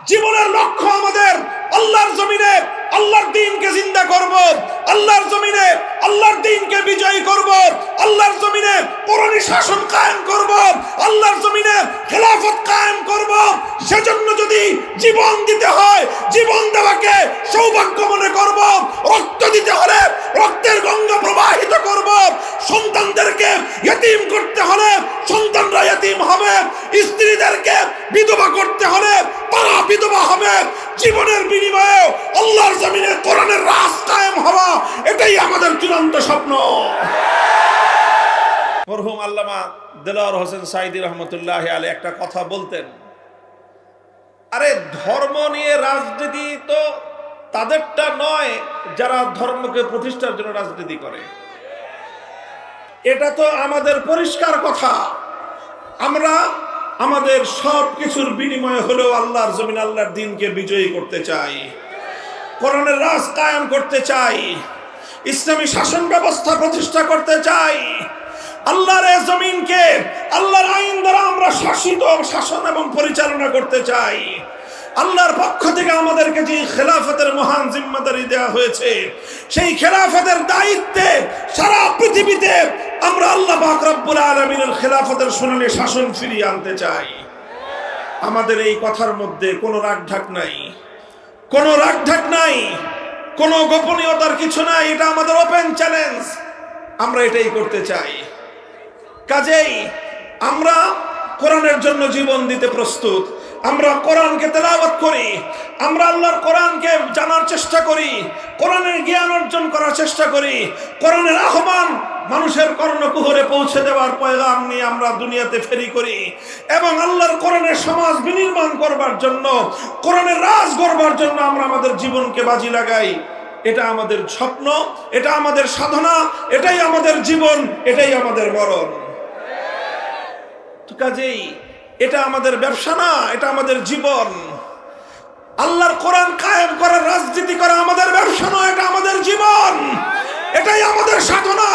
জীবনের লক্ষ্য আমাদের আল্লাহর জমিনে আল্লাহর দ্বীনকে জিন্দা করব, আল্লাহর জমিনে আল্লাহর দ্বীনকে বিজয়ী করব, আল্লাহর জমিনে কোরআনী শাসন কায়েম করব, আল্লাহর জমিনে খেলাফত কায়েম করব। সেজন্য যদি জীবন দিতে হয়, জীবন দেওয়াকে সৌভাগ্য মনে করব। রক্ত দিতে হলে রক্তের গঙ্গা প্রবাহিত করব। সন্তানদেরকে ইতিম করতে হলে সন্তানরা ইতিম হবে, স্ত্রীদেরকে বিধবা করতে হলে তারা বিধবা হবে। জীবনের বিনিময়ে আল্লাহর জমিনে কোরআনের রাজ কায়েম হওয়া, এটাই আমাদের চূড়ান্ত স্বপ্ন। মরহুম আল্লামা দেলোয়ার হোসেন সাঈদী রহমতুল্লাহি আলাইহি একটা কথা বলতেন, আরে ধর্ম নিয়ে রাজনীতি তো তাদেরটা নয় যারা ধর্মকে প্রতিষ্ঠার জন্য রাজনীতি করে। এটা তো আমাদের পরিষ্কার কথা, আমরা আমাদের সব কিছুর বিনিময়ে হলেও আল্লাহর জমিন আল্লাহর দ্বীনকে বিজয়ী করতে চাই, কোরআনের রাজ কায়েম করতে চাই, ইসলামী শাসন ব্যবস্থা প্রতিষ্ঠা করতে চাই। আল্লাহর এই জমিনকে আল্লাহর আইন দ্বারা আমরা শাসিত, শাসন এবং পরিচালনা করতে চাই। আল্লাহর পক্ষ থেকে আমাদেরকে যে খেলাফতের মহান জিম্মাদারি দেওয়া হয়েছে, সেই খেলাফতের দায়িত্বে সারা পৃথিবীতে আমরা আল্লাহ পাক রব্বুল আলামিনের খেলাফতের সোনালী শাসন ফিরিয়ে আনতে চাই। আমাদের এই কথার মধ্যে কোনো রাগঢাক নাই, কোনো রাগঢাক নাই, কোনো গোপনীয়তার কিছু নাই। এটা আমাদের ওপেন চ্যালেঞ্জ, আমরা এটাই করতে চাই। কাজেই আমরা কোরআনের জন্য জীবন দিতে প্রস্তুত। আমরা কোরআনকে তেলাওয়াত করি, আমরা আল্লাহর কোরআনকে জানার চেষ্টা করি, কোরআনের জ্ঞান অর্জন করার চেষ্টা করি, কোরআনের আহ্বান মানুষের কর্ণকুহরে পৌঁছে দেওয়ার পয়গাম নিয়ে আমরা দুনিয়াতে ফেরি করি এবং আল্লাহর কোরআনের সমাজ বিনির্মাণ করবার জন্য, কোরআনের রাজ গড়বার জন্য আমরা আমাদের জীবনকে বাজি লাগাই। এটা আমাদের স্বপ্ন, এটা আমাদের সাধনা, এটাই আমাদের জীবন, এটাই আমাদের মরণ। কাজেই এটা আমাদের ব্যবসা না, এটা আমাদের জীবন। আল্লাহর কোরআন কায়েম করার রাজনীতি করা আমাদের ব্যবসা নয়, এটা আমাদের জীবন, এটাই আমাদের সাধনা।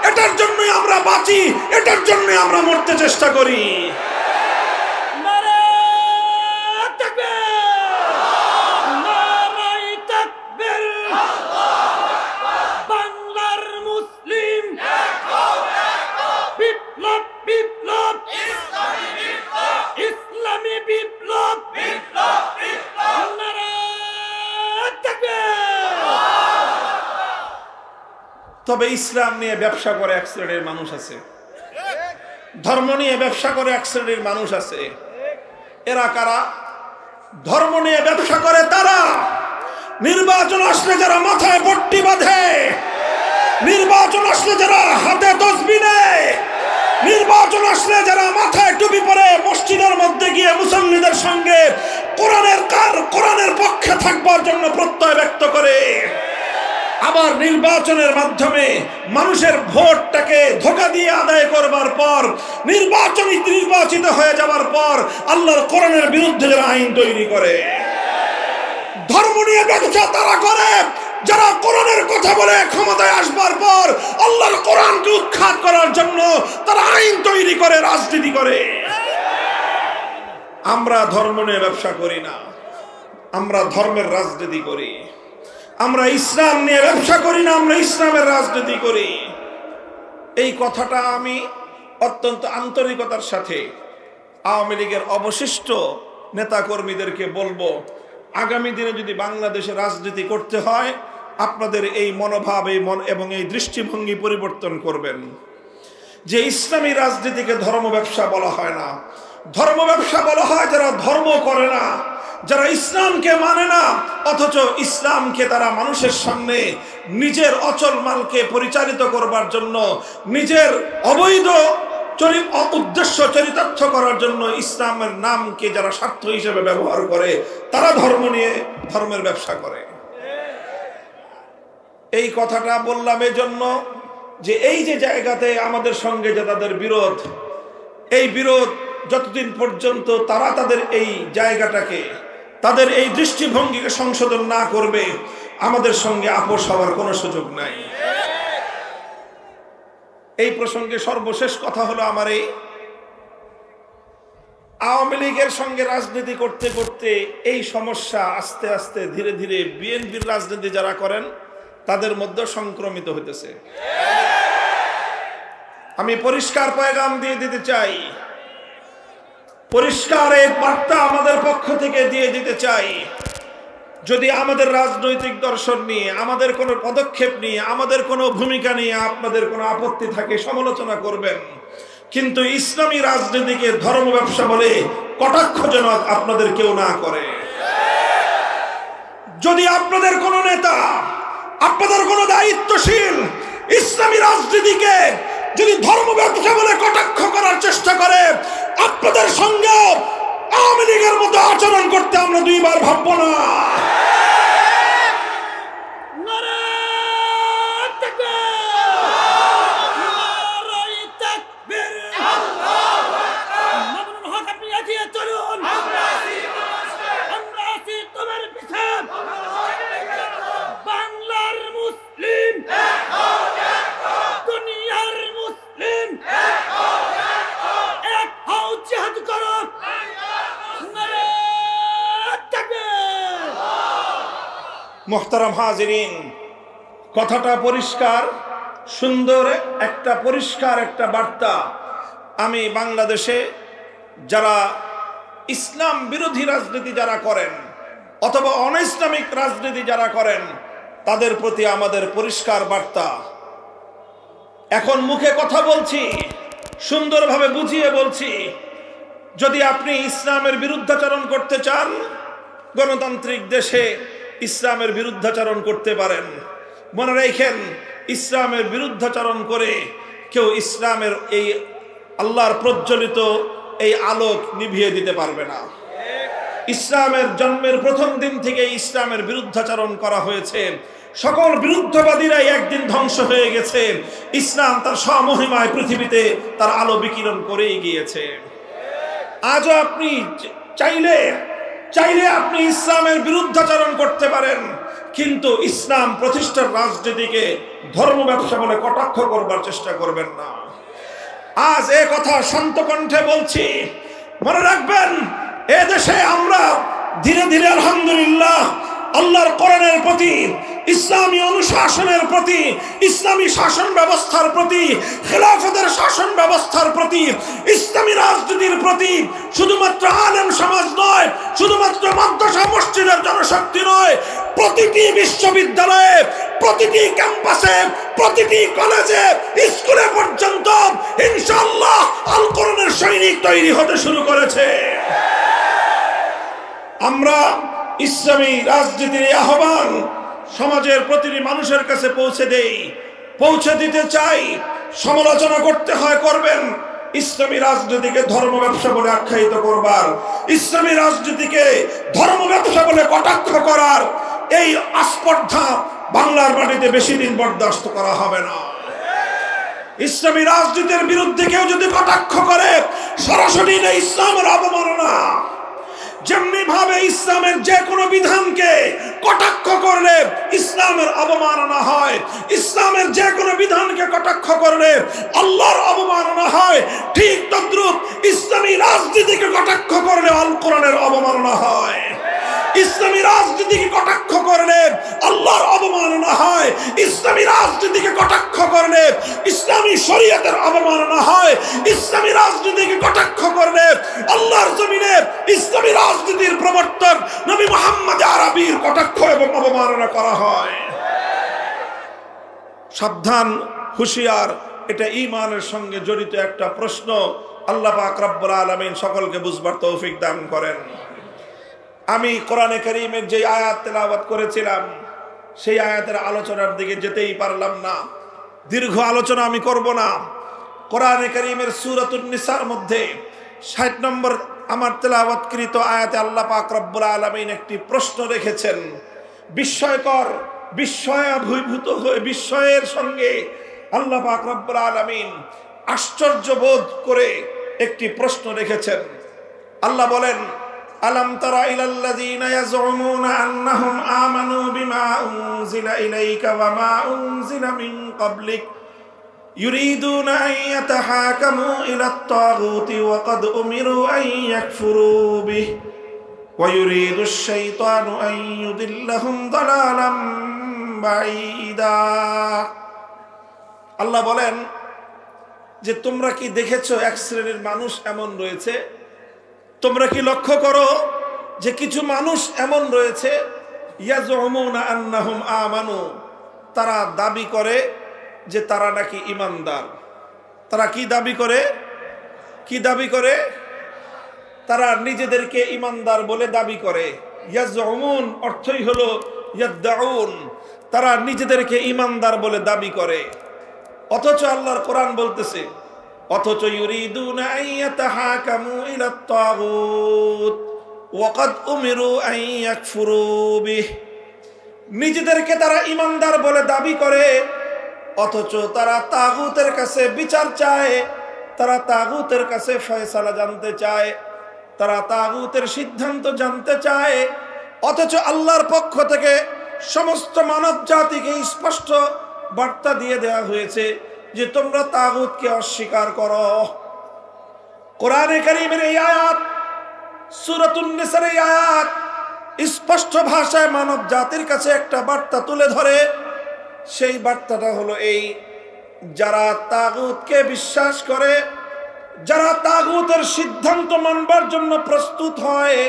এটার জন্যই আমরা বাঁচি, এটার জন্যই আমরা মরতে চেষ্টা করি। তবে ইসলাম নিয়ে ব্যবসা করে এক শ্রেণীর মানুষ আছে, ধর্ম নিয়ে ব্যবসা করে এক শ্রেণীর মানুষ আছে। এরা কারা? ধর্ম নিয়ে ব্যবসা করে তারা নির্বাচন আসলে যারা মাথায় পট্টি বাঁধে, নির্বাচন আসলে যারা হাতে তসবিহ নেয়, নির্বাচন আসলে যারা মাথায় টুপি পরে মসজিদের মধ্যে গিয়ে মুসল্লিদের সঙ্গে কোরআনের পক্ষে থাকবার জন্য প্রত্যয় ব্যক্ত করে, আবার নির্বাচনের মাধ্যমে মানুষের ভোটটাকে ধোঁকা দিয়ে আদায় করবার পর, নির্বাচিত হয়ে যাওয়ার পর আল্লাহর কোরআনের বিরুদ্ধে যারা আইন তৈরি করে। ধর্ম নিয়ে ব্যবসা তারা করে যারা কোরআনের কথা বলে ক্ষমতায় আসবার পর আল্লাহর কোরআনকে উৎখাত করার জন্য তারা আইন তৈরি করে, রাজনীতি করে। আমরা ধর্ম নিয়ে ব্যবসা করি না, আমরা ধর্মের রাজনীতি করি। আমরা ইসলাম নিয়ে ব্যবসা করি না, আমরা ইসলামের রাজনীতি করি। এই কথাটা আমি অত্যন্ত আন্তরিকতার সাথে আওয়ামী লীগের অবশিষ্ট নেতাকর্মীদেরকে বলবো, আগামী দিনে যদি বাংলাদেশে রাজনীতি করতে হয় আপনাদের এই মনোভাব এবং এই দৃষ্টিভঙ্গি পরিবর্তন করবেন। যে ইসলামী রাজনীতিকে ধর্ম ব্যবসা বলা হয় না, ধর্ম ব্যবসা বলা হয় যারা ধর্ম করে না, যারা ইসলামকে মানে না, অথচ ইসলামকে তারা মানুষের সামনে নিজের অচল মালকে পরিচালিত করবার জন্য, নিজের অবৈধ উদ্দেশ্য চরিতার্থ করার জন্য ইসলামের নামকে যারা স্বার্থ হিসেবে ব্যবহার করে, তারা ধর্ম নিয়ে ধর্মের ব্যবসা করে। এই কথাটা বললাম এই জন্য যে এই যে জায়গাতে আমাদের সঙ্গে যে তাদের বিরোধ, এই বিরোধ যতদিন পর্যন্ত তারা তাদের এই জায়গাটাকে, তাদের এই দৃষ্টিভঙ্গিকে সংশোধন না করবে, আমাদের সঙ্গে আপোষ হওয়ার কোনো সুযোগ নাই। এই প্রসঙ্গে সর্বশেষ কথা হলো আমার এই, আওয়ামী লীগের সঙ্গে রাজনীতি করতে করতে এই সমস্যা আস্তে আস্তে ধীরে ধীরে বিএনপির রাজনীতি যারা করেন তাদের মধ্যে সংক্রমিত হইতেছে। আমি পরিষ্কার পয়গাম দিয়ে দিতে চাই, পরিষ্কার এক বার্তা আমাদের পক্ষ থেকে দিয়ে দিতে চাই, যদি আমাদের রাজনৈতিক দর্শন নিয়ে, আমাদের কোনো পদক্ষেপ নিয়ে, আমাদের কোনো ভূমিকা নিয়ে আপনাদের কোনো আপত্তি থাকে সমালোচনা করবেন, কিন্তু ইসলামী রাজনীতিকে ধর্ম ব্যবসা বলে কটাক্ষ যেন আপনাদের কেউ না করে। যদি আপনাদের কোনো নেতা, আপনাদের কোনো দায়িত্বশীল ইসলামী রাজনীতিকে যদি ধর্ম ব্যবসা বলে কটাক্ষ করার চেষ্টা করে, আপনাদের সঙ্গে আওয়ামী লীগের মতো আচরণ করতে আমরা দুইবার ভাববো না। মোহতারাম হাজিরিন, কথাটা পরিষ্কার, সুন্দর পরিষ্কার একটা বার্তা। আমি বাংলাদেশে যারা ইসলাম বিরোধী রাজনীতি যারা করেন অথবা অন ইসলামিক রাজনীতি যারা করেন তাদের প্রতি আমাদের পরিষ্কার বার্তা। এখন মুখে কথা বলছি, সুন্দরভাবে বুঝিয়ে বলছি, যদি আপনি ইসলামের বিরুদ্ধাচরণ করতে চান, গণতান্ত্রিক দেশে ইসলামের বিরুদ্ধাচরণ করতে পারেন। মনে রাখেন, ইসলামের বিরুদ্ধাচরণ করে কেউ ইসলামের এই আল্লাহর প্রজ্বলিত এই আলোক নিভিয়ে দিতে পারবে না। ইসলামের জন্মের প্রথম দিন থেকে ইসলামের বিরুদ্ধাচরণ করা হয়েছে। সকল বিরুদ্ধবাদীরাই একদিন ধ্বংস হয়ে গেছে। ইসলাম তার স্বমহিমায় পৃথিবীতে তার আলো বিকিরণ করেই গিয়েছে। আজও আপনি চাইলে আপনি ইসলামের বিরুদ্ধাচরণ করতে পারেন, কিন্তু ইসলাম প্রতিষ্ঠার রাজনীতিকে ধর্ম ব্যবসা বলে কটাক্ষ করবার চেষ্টা করবেন না। আজ এ কথা শান্ত কণ্ঠে বলছি। মনে রাখবেন, এ দেশে আমরা ধীরে ধীরে আলহামদুলিল্লাহ আল্লাহর কোরআনের প্রতি, ইসলামী অনুশাসনের প্রতি, ইসলামী শাসন ব্যবস্থার প্রতি, খেলাফতের শাসন ব্যবস্থার প্রতি, ইসলামী রাজনীতির প্রতি শুধুমাত্র আলেম সমাজ নয়, শুধুমাত্র মাদ্রাসা মসজিদের জনশক্তি নয়, প্রতিটি বিশ্ববিদ্যালয়ে, প্রতিটি ক্যাম্পাসে, প্রতিটি কলেজে, স্কুলে পর্যন্ত ইনশাআল্লাহ আল কোরআনের সৈনিক তৈরি হতে শুরু করেছে। আমরা ইসলামী রাজনীতির আহ্বান সমাজের প্রতিটি মানুষের কাছে পৌঁছে দিতে চাই। সমালোচনা করতে হয় করবেন, ইসলামী রাজনীতিকে ধর্ম ব্যবসা বলে আখ্যায়িত করবার, ইসলামী রাজনীতিকে ধর্ম ব্যবসা বলে কটাক্ষ করার এই আস্পর্ধা বাংলার মাটিতে বেশি দিন বরদাস্ত করা হবে না। ইসলামী রাজনীতির বিরুদ্ধে কেউ যদি কটাক্ষ করে, সরাসরি না ইসলামের অবমাননা। যেমনি ভাবে ইসলামের যে কোনো বিধানকে কটাক্ষ করলে ইসলামের অবমাননা হয়, ইসলামের যে কোনো বিধানকে কটাক্ষ করলে আল্লাহর অবমাননা হয়, ঠিক তদ্রুপ ইসলামী রাজনীতিকে কটাক্ষ করলে আল কোরআনের অবমাননা হয়। ইসলামী রাজনীতিকে কটাক্ষ করলে আল্লাহর অবমাননা হয়, ইসলামী রাজনীতিকে কটাক্ষ করলে ইসলামী শরীয়তের অবমাননা হয়, ইসলামী রাজনীতিকে কটাক্ষ করলে আল্লাহর জমিনে ইসলামী রাজনীতির প্রবর্তক নবী মুহাম্মদ আরবীর কটাক্ষ এবং অবমাননা করা হয়। সাবধান, হুঁশিয়ার, এটা ঈমানের সঙ্গে জড়িত একটা প্রশ্ন। আল্লাহ পাক রব্বুল আলামিন সকলকে বুঝবার তৌফিক দান করেন। আমি কোরআনে কারীমের যে আয়াত তেলাওয়াত করেছিলাম সেই আয়াতের আলোচনার দিকে যেতেই পারলাম না। দীর্ঘ আলোচনা আমি করব না। কোরআনে কারীমের সূরাতুন নিসার মধ্যে ৬০ নম্বর আমার তেলাওয়াতকৃত আয়াতে আল্লাহ পাক রব্বুল আলামিন একটি প্রশ্ন রেখেছেন। বিস্ময়কর, বিস্ময়াভিভূত হয়ে বিস্ময়ের সঙ্গে আল্লাহ পাক রব্বুল আলামিন আশ্চর্য বোধ করে একটি প্রশ্ন রেখেছেন। আল্লাহ বলেন, আলাম তারা ইলাল্লাযীনা ইয়াজউমুনা আন্নাহুম আমানু বিমা উনজিলা ইলাইকা ওয়া মা উনজিলা মিন ক্বাবলিক يريدون أن يتحاكموا إلى الطاغوت وقد أمروا أن يكفروا به ويريد الشيطان أن يضلهم ضلالا بعيدا আল্লাহ বলেন যে তোমরা কি দেখেছো এক শ্রেণীর মানুষ এমন রয়েছে, তোমরা কি লক্ষ্য করো যে কিছু মানুষ এমন রয়েছে ইয়াজউমুনা আন্নাহুম আমানু, তারা দাবি করে যে তারা নাকি ঈমানদার। তারা কি দাবি করে? কি দাবি করে? তারা নিজেদেরকে ঈমানদার বলে দাবি করে। ইয়াজউমুন অর্থই হলো ইয়াদউন, তারা নিজেদেরকে ঈমানদার বলে দাবি করে। অথচ আল্লাহর কোরআন বলতেছে অথচ ইউরিদুনা আন ইয়াতাহাকামু ইলাত তাগুত ওয়া ক্বাদ উমিরু আন ইয়াকফুরু বিহ, নিজেদেরকে তারা ঈমানদার বলে দাবি করে অথচ তারা তাগুতের কাছে বিচার চায়, তারা তাগুতের কাছে ফয়সালা জানতে চায়, তারা তাগুতের সিদ্ধান্ত জানতে চায়। অথচ আল্লাহর পক্ষ থেকে সমস্ত মানব জাতিকে স্পষ্ট বার্তা দিয়ে দেওয়া হয়েছে যে তোমরা তাগুতকে অস্বীকার করো। কোরআনে কারীমের এই আয়াত, সূরাতুন নিসার এই আয়াত স্পষ্ট ভাষায় মানব জাতির কাছে একটা বার্তা তুলে ধরে। সেই বার্তাটা হলো এই, যারা তাগুতকে বিশ্বাস করে, যারা তাগুতের সিদ্ধান্ত মানবার জন্য প্রস্তুত হয়,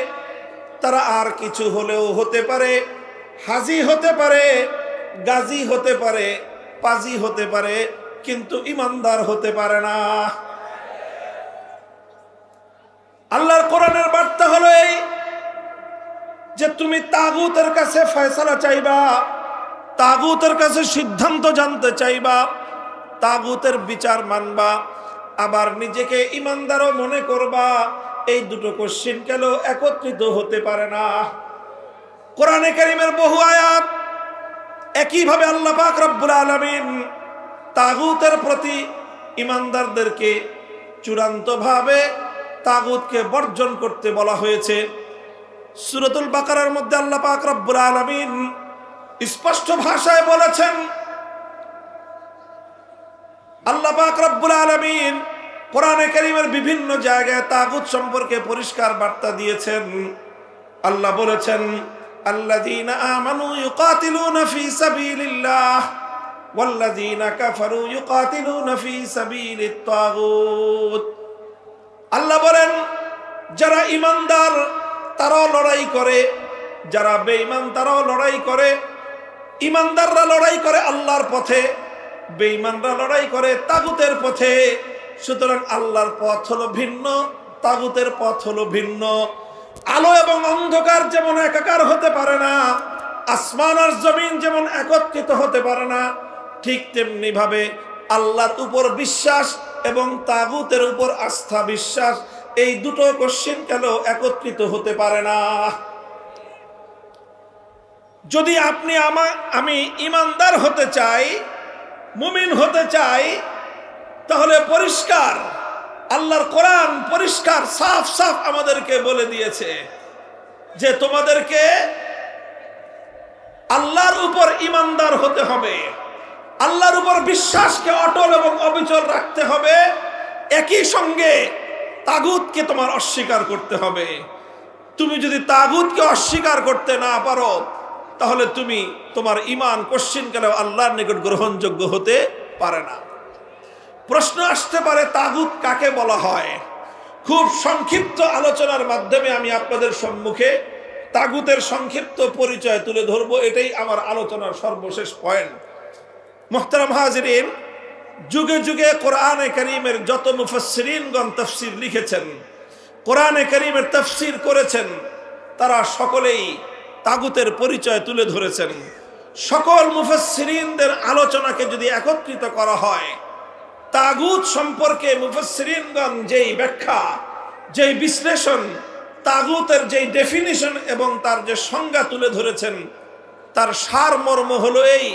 তারা আর কিছু হলেও হতে পারে, হাজি হতে পারে, গাজী হতে পারে, পাজি হতে পারে, কিন্তু ঈমানদার হতে পারে না। আল্লাহর কোরআনের বার্তা হলো এই যে তুমি তাগুতের কাছে ফয়সালা চাইবা, তাগুতের কাছে সিদ্ধান্ত জানতে চাইবা, তাগুতের বিচার মানবা, আবার নিজেকে ঈমানদারও মনে করবা। এই দুটো কোশ্চিন কেন একত্রিত হতে পারে না। কোরআনে কারীমের বহু আয়াত একইভাবে আল্লাহ পাক রব্বুল আলামিন তাগুতের প্রতি ঈমানদারদেরকে চূড়ান্তভাবে তাগুতকে বর্জন করতে বলা হয়েছে। সূরাতুল বাকারার মধ্যে আল্লাহ পাক রব্বুল আলামিন স্পষ্ট ভাষায় বলেছেন, আল্লাহ পাক রব্বুল আলামিন কোরআনে কারীমের বিভিন্ন জায়গায় তাগুত সম্পর্কে পরিষ্কার বার্তা দিয়েছেন। আল্লাহ বলেছেন, আল্লাযীনা আমানু ইউকাতিলুনা ফী সাবিলিল্লাহ ওয়াল্লাযীনা কাফারু ইউকাতিলুনা ফী সাবিলিত তাগুত। আল্লাহ বলেন যারা ঈমানদার তারাও লড়াই করে, যারা বেঈমান তারাও লড়াই করে। ঈমানদাররা লড়াই করে আল্লাহর পথে, বেঈমানরা লড়াই করে তাগুতের পথে। সুতরাং আল্লাহর পথ হলো ভিন্ন, তাগুতের পথ হলো ভিন্ন। আলো এবং অন্ধকার যেমন একাকার হতে পারে না, আসমান আর জমিন যেমন একত্রিত হতে পারে না, ঠিক তেমনি ভাবে আল্লাহর উপর বিশ্বাস এবং তাগুতের উপর আস্থা বিশ্বাস, এই দুটো কোশ্চিন কেন একত্রিত হতে পারে না। যদি আপনি আমি ঈমানদার হতে চাই, মুমিন হতে চাই, তাহলে পরিষ্কার আল্লাহর কোরআন পরিষ্কার সাফ সাফ আমাদেরকে বলে দিয়েছে যে তোমাদেরকে আল্লাহর উপর ঈমানদার হতে হবে, আল্লাহর উপর বিশ্বাসকে অটল এবং অবিচল রাখতে হবে। একই সঙ্গে তাগুতকে তোমার অস্বীকার করতে হবে। তুমি যদি তাগুতকে অস্বীকার করতে না পারো, তাহলে তুমি তোমার ঈমান কোশ্চিনকালেও আল্লাহর নিকট গ্রহণযোগ্য হতে পারে না। প্রশ্ন আসতে পারে তাগুত কাকে বলা হয়। খুব সংক্ষিপ্ত আলোচনার মাধ্যমে আমি আপনাদের সম্মুখে তাগুতের সংক্ষিপ্ত পরিচয় তুলে ধরবো। এটাই আমার আলোচনার সর্বশেষ পয়েন্ট। মুহতারাম হাজিরিন, যুগে যুগে কোরআনে কারীমের যত মুফাসসিরিনগণ তাফসীর লিখেছেন, কোরআনে কারীমের তাফসীর করেছেন, তারা সকলেই তাগুতের পরিচয় তুলে ধরেছেন। সকল মুফাসসিরিনদের আলোচনাকে যদি একত্রিত করা হয়, তাগুত সম্পর্কে মুফাসসিরিনগণ যেই ব্যাখ্যা, যেই বিশ্লেষণ, তাগুতের যেই ডেফিনিশন এবং তার যে সংজ্ঞা তুলে ধরেছেন, তার সারমর্ম হলো এই,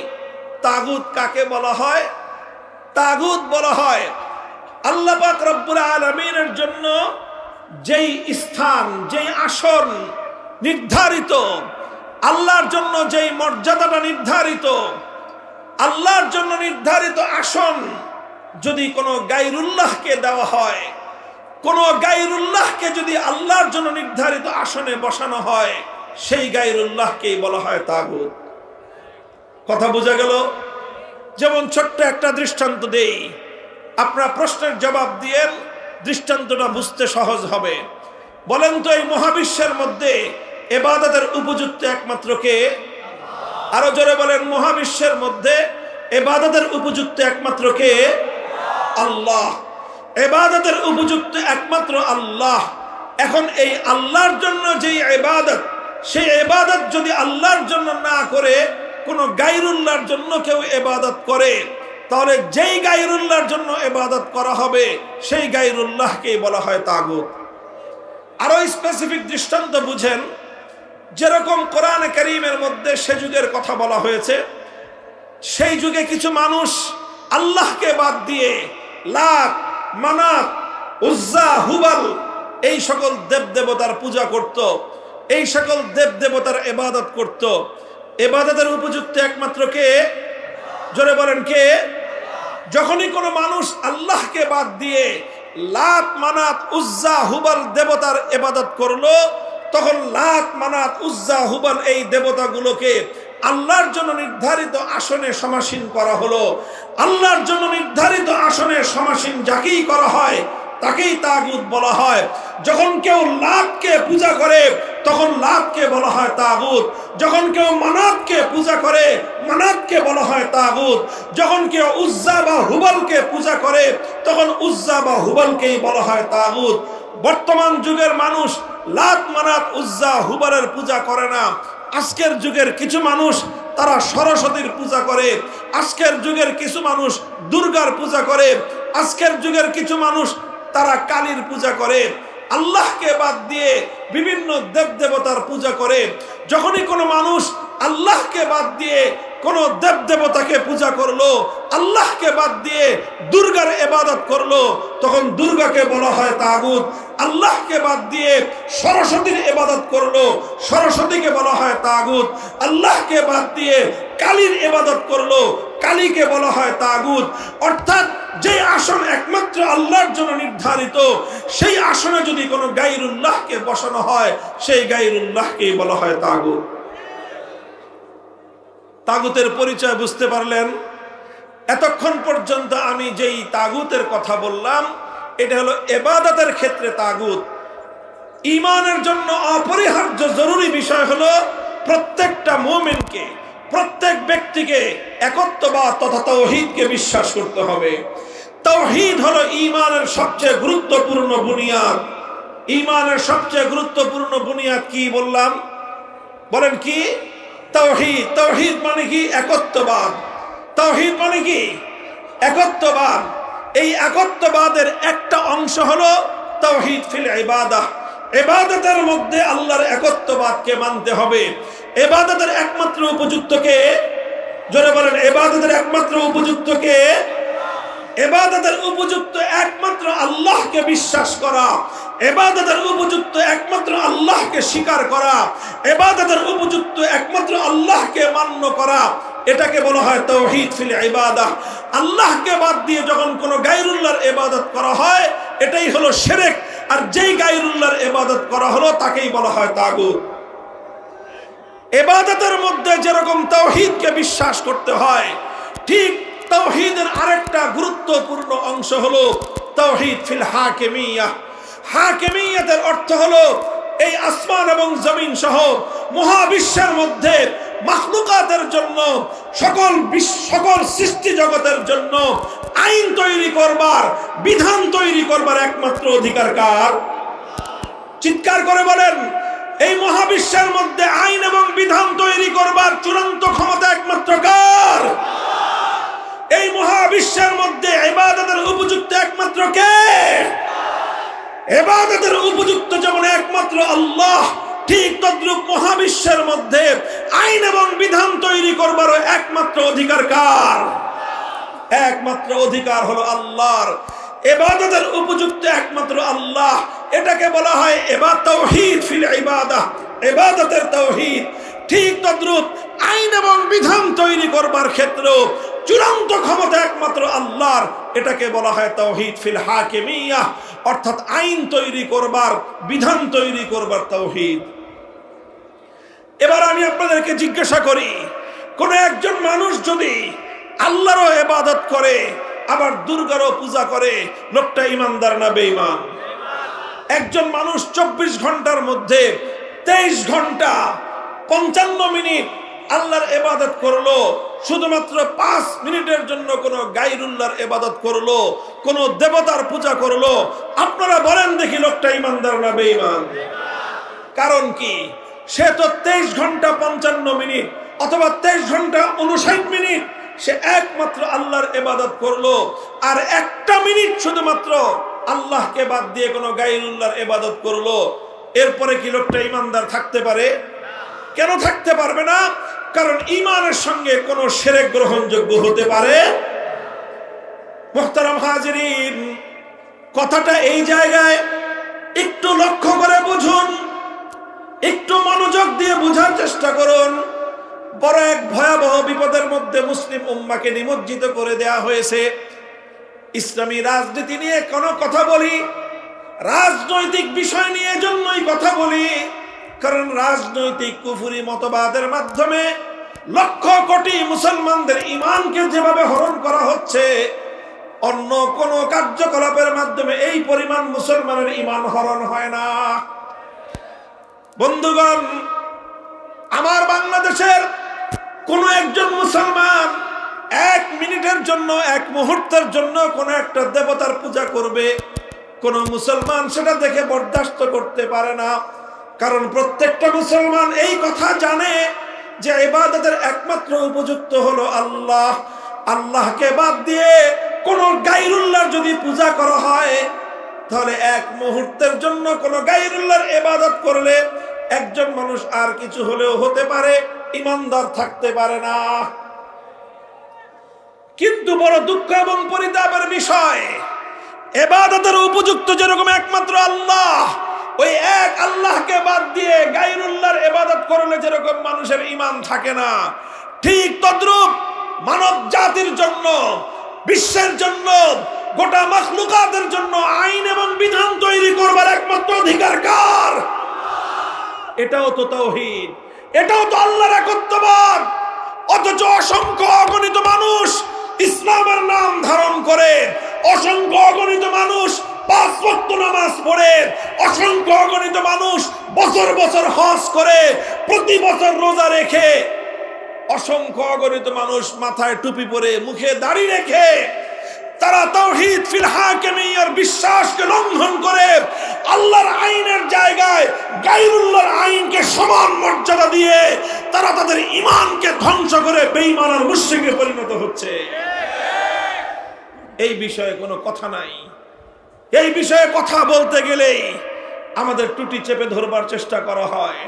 তাগুত কাকে বলা হয়? তাগুত বলা হয় আল্লাহ পাক রব্বুল আলামিনের জন্য যেই স্থান, যেই আসন নির্ধারিত, আল্লাহর জন্য যেই মর্যাদাটা নির্ধারিত, আল্লাহর জন্য নির্ধারিত আসন, যদি কোনো গায়রুল্লাহকে দেওয়া হয়, কোনো গায়রুল্লাহকে যদি আল্লাহর জন্য নির্ধারিত আসনে বসানো হয়, সেই গায়রুল্লাহকেই বলা হয় তাগুত। কথা বোঝা গেল? যেমন ছোট্ট একটা দৃষ্টান্ত দেই, আপনারা প্রশ্নের জবাব দিয়ে দৃষ্টান্তটা বুঝতে সহজ হবে। বলেন তো, এই মহাবিশ্বের মধ্যে ইবাদতের উপযুক্ত একমাত্র কে? আরো জোরে বলেন, মহাবিশ্বের মধ্যে ইবাদতের উপযুক্ত একমাত্র কে? আল্লাহ। ইবাদতের উপযুক্ত একমাত্র আল্লাহ। এখন এই আল্লাহর জন্য যেই ইবাদত, সেই ইবাদত যদি আল্লাহর জন্য না করে কোনো গায়রুল্লাহর জন্য কেউ ইবাদত করে, তাহলে যেই গায়রুল্লাহর জন্য ইবাদত করা হবে সেই গায়রুল্লাহকেই বলা হয় তাগুত। আরো স্পেসিফিক দৃষ্টান্ত বুঝেন, যেরকম কোরআনে কারীমের মধ্যে সে যুগের কথা বলা হয়েছে, সেই যুগে কিছু মানুষ আল্লাহকে বাদ দিয়ে লাত, মানাত, উজ্জা, হুবাল এই সকল দেবদেবতার পূজা করত, এই সকল দেবদেবতার ইবাদত করত। ইবাদতের উপযুক্ত একমাত্র কে? জোরে বলেন, কে? যখনই কোনো মানুষ আল্লাহকে বাদ দিয়ে লাত, মানাত, উজ্জা, হুবাল দেবতার ইবাদত করলো, তখন লাত, মানাত, উজ্জা, হুবাল এই দেবতাগুলোকে আল্লাহর জন্য নির্ধারিত আসনে সমাসীন করা হলো। আল্লাহর জন্য নির্ধারিত আসনে সমাসীন যাকেই করা হয় তাকেই তাগুত বলা হয়। যখন কেউ লাতকে পূজা করে তখন লাতকে বলা হয় তাগুত। যখন কেউ মানাতকে পূজা করে মানাতকে বলা হয় তাগুত। যখন কেউ উজ্জা বা হুবালকে পূজা করে তখন উজ্জা বা হুবালকেই বলা হয় তাগুত। বর্তমান যুগের মানুষ লাত, মানাত, উজ্জা, হুবালের পূজা করে না। আজকের যুগের কিছু মানুষ তারা সরস্বতীর পূজা করে, আজকের যুগের কিছু মানুষ দুর্গার পূজা করে, আজকের যুগের কিছু মানুষ তারা কালীর পূজা করে, আল্লাহকে বাদ দিয়ে বিভিন্ন দেবদেবতার পূজা করে। যখনই কোনো মানুষ আল্লাহকে বাদ দিয়ে কোনো দেবদেবতাকে পূজা করলো, আল্লাহকে বাদ দিয়ে দুর্গার ইবাদত করলো, তখন দুর্গাকে বলা হয় তাগুত। আল্লাহকে বাদ দিয়ে সরস্বতীর ইবাদত করলো, সরস্বতীকে বলা হয় তাগুত। আল্লাহকে বাদ দিয়ে কালীর ইবাদত করলো, কালীকে বলা হয় তাগুত। অর্থাৎ যে আসন একমাত্র আল্লাহর জন্য নির্ধারিত, সেই আসনে যদি কোনো গায়রুল্লাহকে বসানো হয় সেই গায়রুল্লাহকেই বলা হয় তাগুত। তাগুতের পরিচয় বুঝতে পারলেন? এতক্ষণ পর্যন্ত আমি যেই তাগুতের কথা বললাম এটা হলো ইবাদতের ক্ষেত্রে তাগুত। ঈমানের জন্য অপরিহার্য জরুরি বিষয় হলো প্রত্যেকটা মুমিনকে, প্রত্যেক ব্যক্তিকে একত্ববাদ তথা তাওহীদকে বিশ্বাস করতে হবে। তাওহীদ হলো ঈমানের সবচেয়ে গুরুত্বপূর্ণ বুনিয়াদ। ঈমানের সবচেয়ে গুরুত্বপূর্ণ বুনিয়াদ কি বললাম? বলেন কি? তাওহীদ। তাওহীদ মানে কি? একত্ববাদ। তাওহীদ মানে কি? একত্ববাদ। এই একত্ববাদের একটা অংশ হলো তাওহীদ ফিল ইবাদাহ। ইবাদতের মধ্যে আল্লাহর একত্ববাদকে মানতে হবে। ইবাদতের একমাত্র উপযুক্ত কে? জোরে বলেন, ইবাদতের একমাত্র উপযুক্ত কে? ইবাদতের উপযুক্ত একমাত্র আল্লাহকে বিশ্বাস করা, ইবাদতের উপযুক্ত একমাত্র আল্লাহকে স্বীকার করা, ইবাদতের উপযুক্ত একমাত্র আল্লাহকে মান্য করা, এটাকে বলা হয় তাওহীদ ফিল ইবাদাহ। আল্লাহকে বাদ দিয়ে যখন কোনো গায়রুল্লাহর ইবাদত করা হয় এটাই হলো শিরক, আর যেই গায়রুল্লাহর ইবাদত করা হলো তাকেই বলা হয় তাগুত। ইবাদতের মধ্যে যেরকম তাওহীদকে বিশ্বাস করতে হয়, ঠিক তাওহীদের আরেকটা গুরুত্বপূর্ণ অংশ হলো তাওহীদ ফিল হাকিমিয়াহ। হাকিমিয়াতের অর্থ হলো এই আসমান এবং জমিন সহ মহাবিশ্বের মধ্যে মাখলুকাতের জন্য, সকল সৃষ্টি জগতের জন্য আইন তৈরি করবার, বিধান তৈরি করবার একমাত্র অধিকার কার? চিৎকার করে বলেন, এই মহাবিশ্বের মধ্যে আইন এবং বিধান তৈরি করবার চূড়ান্ত ক্ষমতা একমাত্র কার? এই মহাবিশ্বের মধ্যে ইবাদতের উপযুক্ত একমাত্র কে? ইবাদতের উপযুক্ত যেমন একমাত্র আল্লাহ, ঠিক তদ্রূপ মহাবিশ্বের মধ্যে আইন এবং বিধান তৈরি করবারও একমাত্র অধিকার কার? একমাত্র অধিকার হলো আল্লাহর। ইবাদতের উপযুক্ত একমাত্র আল্লাহ, এটাকে বলা হয় তাওহীদ ফিল ইবাদাহ, ইবাদতের তাওহীদ। ঠিক তদ্রূপ আইন এবং বিধান তৈরি করবার ক্ষেত্রেও চূড়ান্ত ক্ষমতা একমাত্র আল্লাহর, এটাকে বলা হয় তাওহীদ ফিল হাকিমিয়াহ, অর্থাৎ আইন তৈরি করবার, বিধান তৈরি করবার তাওহীদ। এবার আমি আপনাদেরকে জিজ্ঞাসা করি, কোন একজন মানুষ যদি আল্লাহরও ইবাদত করে আবার দুর্গারও পূজা করে, লোকটা ইমানদার না বেঈমান? একজন মানুষ 24 ঘন্টার মধ্যে 23 ঘন্টা 55 মিনিট আল্লাহর ইবাদত করলো, শুধুমাত্র 5 মিনিটের জন্য কোন গায়রুল্লাহর ইবাদত করলো, কোন দেবতার পূজা করলো, আপনারা বলেন দেখি লোকটা ইমানদার না বেঈমান? কারণ কি? সে তো 23 ঘন্টা 55 মিনিট অথবা 23 ঘন্টা 59 মিনিট সে একমাত্র আল্লাহর ইবাদত করলো, আর 1টা মিনিট শুধুমাত্র আল্লাহকে বাদ দিয়ে কোনো গায়রুল্লাহর ইবাদত করলো। এরপরে কি লোকটা ইমানদার থাকতে পারে? কেন থাকতে পারবে না? কারণ ঈমানের সঙ্গে কোনো শিরক গ্রহণযোগ্য হতে পারে। মুহতারাম হাজিরিন, কথাটা এই জায়গায় একটু লক্ষ্য করে বুঝুন, একটু মনোযোগ দিয়ে বুঝার চেষ্টা করুন। বড় এক ভয়াবহ বিপদের মধ্যে মুসলিম উম্মাকে নিমজ্জিত করে দেয়া হয়েছে। ইসলামী রাজনীতি নিয়ে কোনো কথা বলি, রাজনৈতিক বিষয় নিয়ে জন্যই কথা বলি, কারণ রাজনৈতিক কুফরি মতবাদের মাধ্যমে লক্ষ কোটি মুসলমানদের ঈমানকে যেভাবে হরণ করা হচ্ছে, অন্য কোন কার্যকলাপের মাধ্যমে এই পরিমাণ মুসলমানের ঈমান হরণ হয় না। বন্ধুগণ, আমার বাংলাদেশের কোন একজন মুসলমান 1 মিনিটের জন্য, 1 মুহূর্তের জন্য কোন একটা দেবতার পূজা করবে, কোন মুসলমান সেটা দেখে বরদাস্ত করতে পারে না। কারণ প্রত্যেকটা মুসলমান এই কথা জানে যে ইবাদতের একমাত্র উপযুক্ত হলো আল্লাহ। আল্লাহকে বাদ দিয়ে কোন গায়রুল্লাহর যদি পূজা করা হয়, তাহলে 1 মুহূর্তের জন্য কোন গায়রুল্লাহর ইবাদত করলে একজন মানুষ আর কিছু হলেও হতে পারে, ঈমানদার থাকতে পারে না। কিন্তু বড় দুঃখ এবং পরিতাপের বিষয়, ইবাদতের উপযুক্ত যেরকম একমাত্র আল্লাহ, ওই এক আল্লাহকে বাদ দিয়ে গায়রুল্লাহর ইবাদত করলে যেরকম মানুষের ঈমান থাকে না, ঠিক তদ্রূপ মানব জাতির জন্য, বিশ্বের জন্য, গোটা মাখলুকাতের জন্য আইন এবং বিধান তৈরি করবার একমাত্র অধিকার কার? এটাও তো তাওহীদ, এটাও তো আল্লাহর একত্ববাদ। অথচ অসংখ্য অগণিত মানুষ ইসলামের নাম ধারণ করে, অসংখ্য অগণিত মানুষ 5 ওয়াক্ত নামাজ পড়ে, অসংখ্য অগণিত মানুষ বছর বছর হজ করে, প্রতি বছর রোজা রেখে, অসংখ্য অগণিত মানুষ মাথায় টুপি পরে, মুখে দাড়ি রেখে, তারা তাওহীদ ফিল হাকিমিয়ার বিশ্বাসকে লঙ্ঘন করে আল্লাহর আইনের জায়গায় গায়রুল্লাহর আইনকে সমান মর্যাদা দিয়ে তারা তাদের ঈমানকে ধ্বংস করে বেঈমান আর মুশরিকে পরিণত হচ্ছে। এই বিষয়ে কোনো কথা নাই। এই বিষয়ে কথা বলতে গেলেই আমাদের টুটি চেপে ধরবার চেষ্টা করা হয়।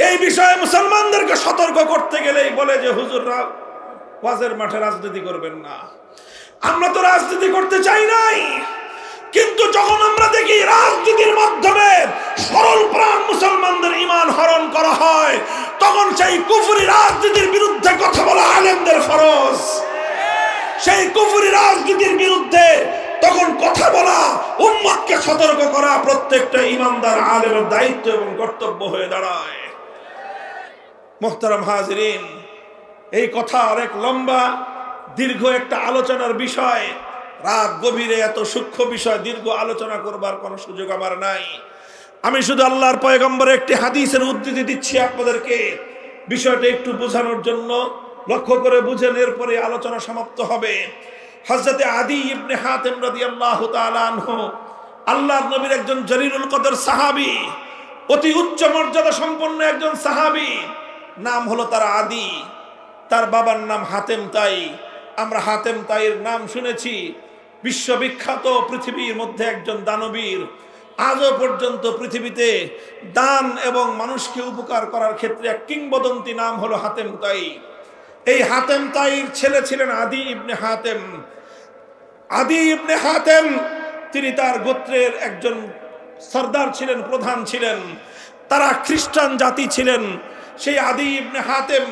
এই বিষয়ে মুসলমানদেরকে সতর্ক করতে গেলেই বলে যে হুজুররা ওয়াজের মাঠে রাজনীতি করবেন না। আমরা তো রাজনীতি করতে চাই নাই, কিন্তু যখন আমরা দেখি রাজনীতির মাধ্যমে সরল প্রাণ মুসলমানদের ঈমান হরণ করা হয়, তখন সেই কুফরি রাজনীতির বিরুদ্ধে কথা বলা আলেমদের ফরজ। সেই কুফরি রাজনীতির বিরুদ্ধে তখন কথা বলা, উম্মতকে সতর্ক করা প্রত্যেকটা ঈমানদার আলেমের দায়িত্ব এবং কর্তব্য হয়ে দাঁড়ায়। মুহতারাম হাজিরিন, এই কথা অনেক লম্বা দীর্ঘ একটা আলোচনার বিষয়। রাত গভীরে এত সূক্ষ্ম বিষয় দীর্ঘ আলোচনা করবার কোনো সুযোগ আমার নাই। আমি শুধু আল্লাহর পয়গম্বরের একটি হাদিসের উদ্ধৃতি দিচ্ছি আপনাদেরকে, বিষয়টা একটু বোঝানোর জন্য। লক্ষ্য করে বুঝেন, এরপরে আলোচনা সমাপ্ত হবে। হযরতে আদী ইবনে হাতেম রাদিয়াল্লাহু তাআলা আনহু, আল্লাহর নবীর একজন জলিলুল কদর সাহাবী, অতি উচ্চ মর্যাদা সম্পন্ন একজন সাহাবী। নাম হলো তার আদী, তার বাবার নাম হাতেম তাই। আমরা হাতেম তাইয়ের নাম শুনেছি, বিশ্ববিখ্যাত, পৃথিবীর মধ্যে একজন দানবীর। আজও পর্যন্ত পৃথিবীতে দান এবং মানুষকে উপকার করার ক্ষেত্রে এক কিংবদন্তি নাম হলো হাতেম তাই। এই হাতেম তাইর ছেলে ছিলেন আদী ইবনে হাতেম। আদী ইবনে হাতেম তিনি তার গোত্রের একজন সর্দার ছিলেন, প্রধান ছিলেন। তারা খ্রিস্টান জাতি ছিলেন। সেই আদী ইবনে হাতেম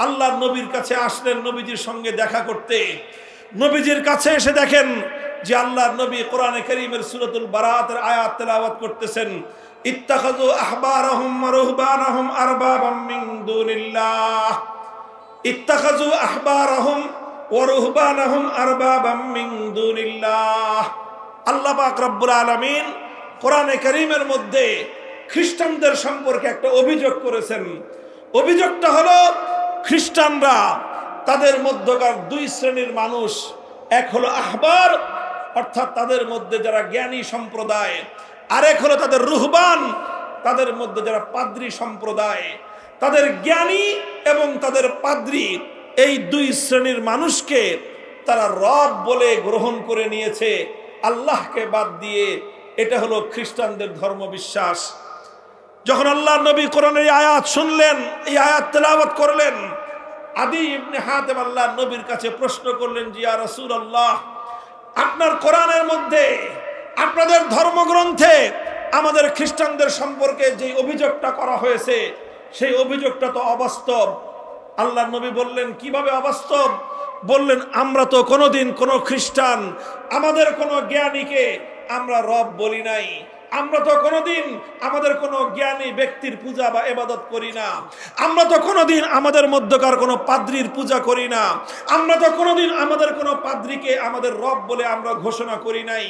আল্লাহর নবীর কাছে আসলেন নবীজির সঙ্গে দেখা করতে। নবীজির কাছে এসে দেখেন যে আল্লাহর নবী কোরআনে কারীমের সূরাতুল বারাতের আয়াত তেলাওয়াত করতেছেন, ইত্তাখাযু আহবারাহুম ওয়া রুহবানাহুম আরবাবাম মিন দুনিল্লাহ, ইত্তাখাযু আহবারাহুম ওয়া রুহবানাহুম আরবাবাম মিন দুনিল্লাহ। আল্লাহ পাক রব্বুল আলামিন কোরআনে কারীমের মধ্যে খ্রিস্টানদের সম্পর্কে একটা অভিযোগ করেছেন। অভিযোগটা হলো খ্রিস্টানরা তাদের মধ্যকার দুই শ্রেণীর মানুষ, এক হলো আহবার অর্থাৎ তাদের মধ্যে যারা জ্ঞানী সম্প্রদায়, আরেক হলো তাদের রুহবান, তাদের মধ্যে যারা পাদ্রী সম্প্রদায়। তাদের জ্ঞানী এবং তাদের পাদ্রী এই দুই শ্রেণীর মানুষকে তারা রব বলে গ্রহণ করে নিয়েছে আল্লাহকে বাদ দিয়ে। এটা হলো খ্রিস্টানদের ধর্মবিশ্বাস। যখন আল্লাহর নবী কোরআনের এই আয়াত শুনলেন, এই আয়াত তেলাওয়াত করলেন, আদি ইবনে হাতেম আল্লাহর নবীর কাছে প্রশ্ন করলেন, যে ইয়া রাসূলুল্লাহ, আপনার কোরআনের মধ্যে, আপনাদের ধর্মগ্রন্থে আমাদের খ্রিস্টানদের সম্পর্কে যে অভিযোগটা করা হয়েছে সেই অভিযোগটা তো অবাস্তব। আল্লাহর নবী বললেন, কিভাবে অবাস্তব? বললেন, আমরা তো কোনোদিন কোনো খ্রিস্টান, আমাদের কোনো জ্ঞানীকে আমরা রব বলি নাই। আমরা তো কোনোদিন আমাদের কোনো জ্ঞানী ব্যক্তির পূজা বা ইবাদত করি না। আমরা তো কোনোদিন আমাদের মধ্যকার কোনো পাদ্রীর পূজা করি না। আমরা তো কোনোদিন আমাদের কোনো পাদ্রীকে আমাদের রব বলে আমরা ঘোষণা করি নাই।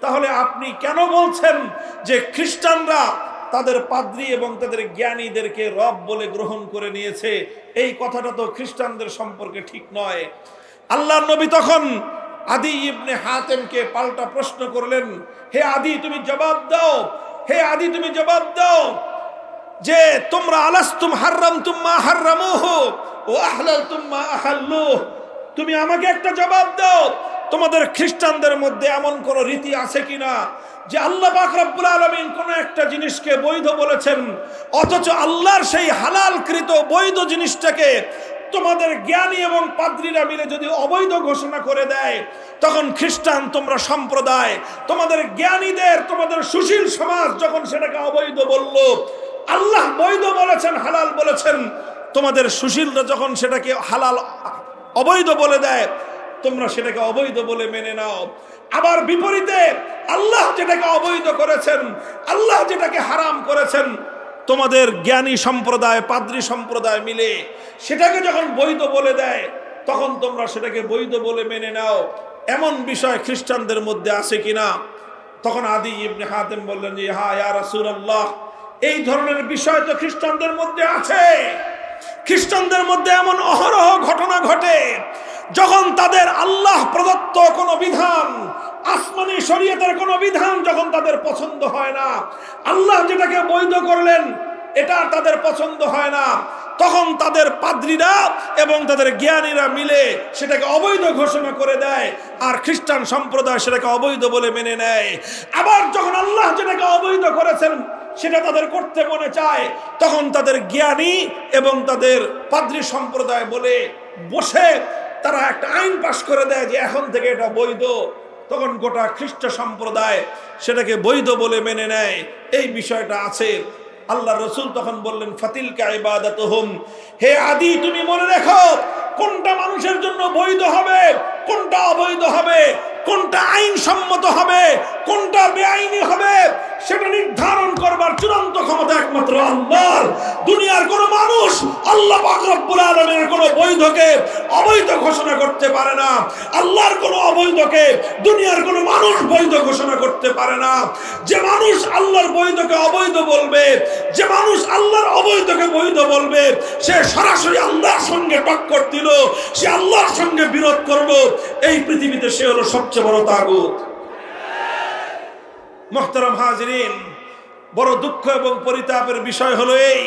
তাহলে আপনি কেন বলছেন যে খ্রিস্টানরা তাদের পাদ্রী এবং তাদের জ্ঞানীদেরকে রব বলে গ্রহণ করে নিয়েছে? এই কথাটা তো খ্রিস্টানদের সম্পর্কে ঠিক নয়। আল্লাহর নবী তখন আদি ইবনে হাতেমকে পাল্টা প্রশ্ন করলেন, হে আদি তুমি জবাব দাও, হে আদি তুমি জবাব দাও যে তোমরা আলাস্তুম হাররামতুম মা হাররামুহু ওয়া আহলালতুম মা আহাল্লুহু। তুমি আমাকে একটা জবাব দাও, তোমাদের খ্রিস্টানদের মধ্যে এমন কোন রীতি আছে কিনা যে আল্লাহ পাক রব্বুল আলামিন কোন একটা জিনিসকে বৈধ বলেছেন, অথচ আল্লাহর সেই হালালকৃত বৈধ জিনিসটাকে তোমাদের জ্ঞানী এবং পাদ্রীরা মিলে যদি অবৈধ ঘোষণা করে দেয়, তখন খ্রিস্টান তোমরা সম্প্রদায়, তোমাদের জ্ঞানীদের, তোমাদের সুশীল সমাজ যখন সেটাকে অবৈধ বলল, আল্লাহ বৈধ বলেছেন, হালাল বলেছেন, তোমাদের সুশীলরা যখন সেটাকে হালাল অবৈধ বলে দেয়, তোমরা সেটাকে অবৈধ বলে মেনে নাও। আবার বিপরীতে আল্লাহ যেটাকে অবৈধ করেছেন, আল্লাহ যেটাকে হারাম করেছেন, তোমাদের জ্ঞানী সম্প্রদায়, পাদ্রী সম্প্রদায় মিলে সেটাকে যখন বৈধ বলে দেয়, তখন তোমরা সেটাকে বৈধ বলে মেনে নাও। এমন বিষয় খ্রিস্টানদের মধ্যে আছে কিনা? তখন আদি ইবনে হাতেম বললেন যে হ্যাঁ ইয়া রাসূলুল্লাহ, এই ধরনের বিষয় তো খ্রিস্টানদের মধ্যে আছে। খ্রিস্টানদের মধ্যে এমন অহরহ ঘটনা ঘটে যখন তাদের আল্লাহ প্রদত্ত কোনো বিধান, আসমানি শরীয়তের কোনো বিধান যখন তাদের পছন্দ হয় না, আল্লাহ যেটাকে বৈধ করলেন এটা তাদের পছন্দ হয় না, তখন তাদের পাদ্রীরা এবং তাদের জ্ঞানীরা মিলে সেটাকে অবৈধ ঘোষণা করে দেয়, আর খ্রিস্টান সম্প্রদায় সেটাকে অবৈধ বলে মেনে নেয়। আবার যখন আল্লাহ যেটাকে অবৈধ করেছেন সেটা তাদের করতে মনে চায়, তখন তাদের জ্ঞানী এবং তাদের পাদ্রী সম্প্রদায় বলে বসে তারা একটা আইন পাশ করে দেয় যে এখন থেকে এটা বৈধ। তখন গোটা খ্রিস্ট সম্প্রদায় সেটাকে বৈধ বলে মেনে নেয়। এই বিষয়টা আছে। আল্লাহ রসুল তখন বললেন, ফাতিলকা ইবাদাতুহুম, হে আদি তুমি মনে রেখো কোনটা মানুষের জন্য বৈধ হবে, কোনটা অবৈধ হবে, কোনটা আইন সম্মত হবে, কোনটা বেআইনি হবে, সেটা নির্ধারণ করবার চূড়ান্ত ক্ষমতা একমাত্র আল্লাহর। দুনিয়ার কোন মানুষ আল্লাহ পাক রব্বুল আলামিনের কোন বৈধকে অবৈধ ঘোষণা করতে পারে না। আল্লাহর কোন অবৈধকে দুনিয়ার কোন মানুষ বৈধ ঘোষণা করতে পারে না। যে মানুষ আল্লাহর বৈধকে অবৈধ বলবে, যে মানুষ আল্লাহর অবৈধকে বৈধ বলবে, সে সরাসরি আল্লাহর সঙ্গে টক্কর দিল, সে আল্লাহর সঙ্গে বিরোধ করলো। এই পৃথিবীতে সে হলো সবচেয়ে বড় তাগুত। মুহতারাম হাজিরিন, বড় দুঃখ এবং পরিতাপের বিষয় হলো এই